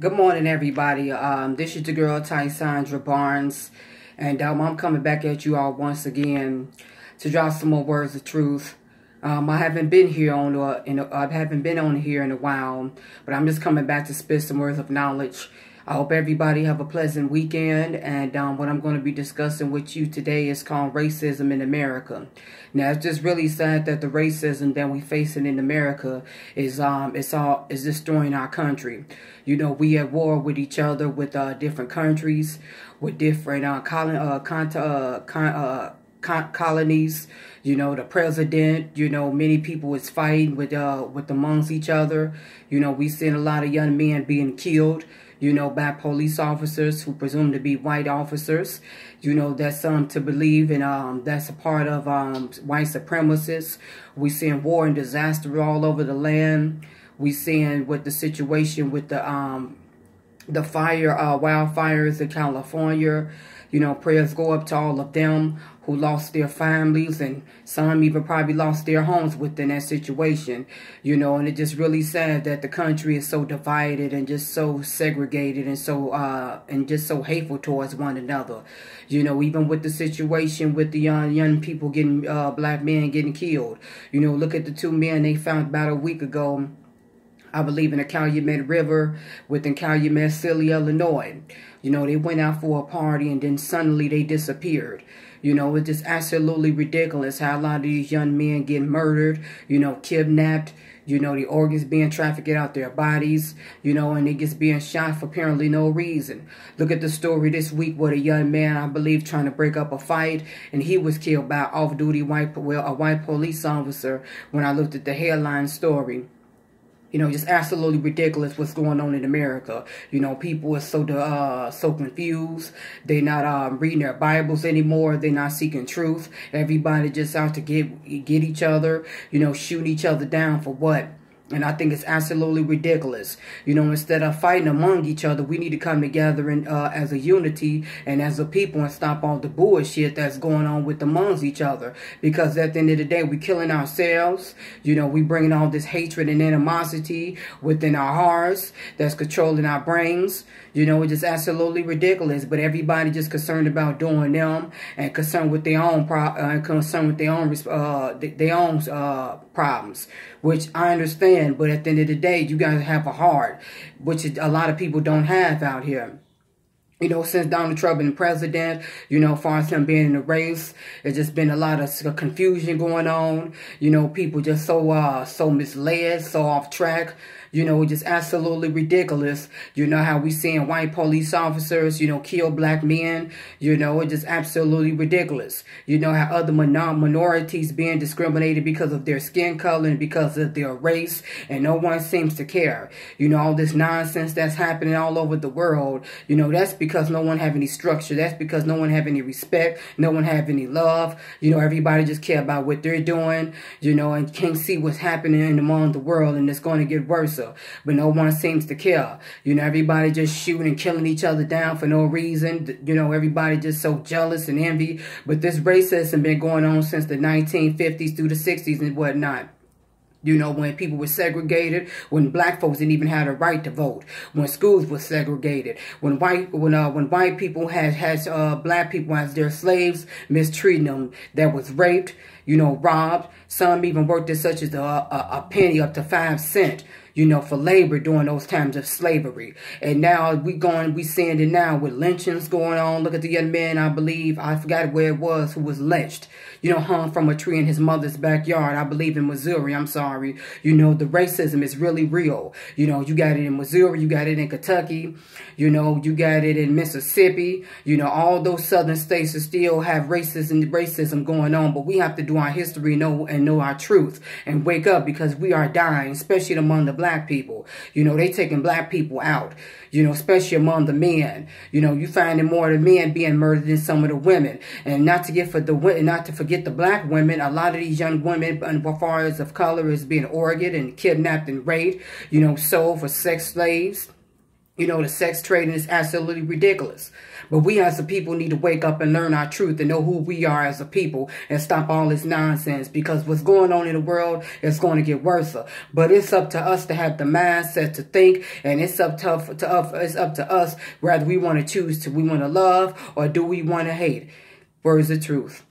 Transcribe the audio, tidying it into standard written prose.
Good morning, everybody. This is the girl Tysandra Barnes, and I'm coming back at you all once again to drop some more words of truth. I haven't been here I haven't been on here in a while, but I'm just coming back to spit some words of knowledge. I hope everybody have a pleasant weekend, and what I'm going to be discussing with you today is called racism in America. Now, it's just really sad that the racism that we facing in America is destroying our country. You know, we at war with each other, with different countries, with different colonies. You know, the president, you know, many people is fighting with amongst each other. You know, we seen a lot of young men being killed, you know, by police officers who presume to be white officers. You know, that's something to believe, and that's a part of white supremacists. We seeing war and disaster all over the land. We seeing what the situation with the wildfires in California. You know, prayers go up to all of them who lost their families, and some even probably lost their homes within that situation. You know, and it's just really sad that the country is so divided and just so segregated and just so hateful towards one another. You know, even with the situation with the young people getting, black men getting killed. You know, look at the two men they found about a week ago, I believe, in the Calumet River within Calumet City, Illinois. You know, they went out for a party and then suddenly they disappeared. You know, it's just absolutely ridiculous how a lot of these young men get murdered, you know, kidnapped, you know, the organs being trafficked out their bodies, you know, and they just being shot for apparently no reason. Look at the story this week with a young man, I believe, trying to break up a fight, and he was killed by a off-duty white police officer when I looked at the headline story. You know, just absolutely ridiculous what's going on in America. You know, people are so confused. They're not reading their Bibles anymore. They're not seeking truth. Everybody just out to get each other, you know, shooting each other down for what? And I think it's absolutely ridiculous. You know, instead of fighting among each other, we need to come together and as a unity and as a people and stop all the bullshit that's going on with amongst each other. Because at the end of the day, we're killing ourselves. You know, we bringing all this hatred and animosity within our hearts that's controlling our brains. You know, it's just absolutely ridiculous. But everybody just concerned about doing them and concerned with their own problems, which I understand. But at the end of the day, you guys have a heart, which a lot of people don't have out here. You know, since Donald Trump been president, you know, as far as him being in the race, there's just been a lot of confusion going on. You know, people just so misled, so off track. You know, just absolutely ridiculous. You know, how we seeing white police officers, you know, kill black men. You know, it's just absolutely ridiculous. You know, how other minorities being discriminated because of their skin color and because of their race, and no one seems to care. You know, all this nonsense that's happening all over the world, you know, that's because no one have any structure. That's because no one have any respect. No one have any love. You know, everybody just care about what they're doing, you know, and can't see what's happening among the world, and it's going to get worse. But no one seems to care. You know, everybody just shooting and killing each other down for no reason. You know, everybody just so jealous and envy. But this racism been going on since the 1950s through the 60s and whatnot. You know, when people were segregated, when black folks didn't even have the right to vote, when schools were segregated, when white people had black people as their slaves, mistreating them, that was raped, you know, robbed. Some even worked as such as a penny up to 5 cents. You know, for labor during those times of slavery. And now we seeing it now with lynchings going on. Look at the young man, I believe, I forgot where it was, who was lynched. You know, hung from a tree in his mother's backyard, I believe in Missouri, I'm sorry. You know, the racism is really real. You know, you got it in Missouri, you got it in Kentucky, you know, you got it in Mississippi. You know, all those southern states still have racism going on, but we have to do our history and know our truth and wake up, because we are dying, especially among the black people. You know, they taking black people out, you know, especially among the men. You know, you finding more of the men being murdered than some of the women. And not to forget the black women, a lot of these young women, as far as of color, is being organed and kidnapped and raped, you know, sold for sex slaves. You know, the sex trading is absolutely ridiculous. But we as a people need to wake up and learn our truth and know who we are as a people and stop all this nonsense, because what's going on in the world is going to get worse. But it's up to us to have the mindset to think, and it's up to us whether we want to choose to, we want to love or do we want to hate. Words of truth.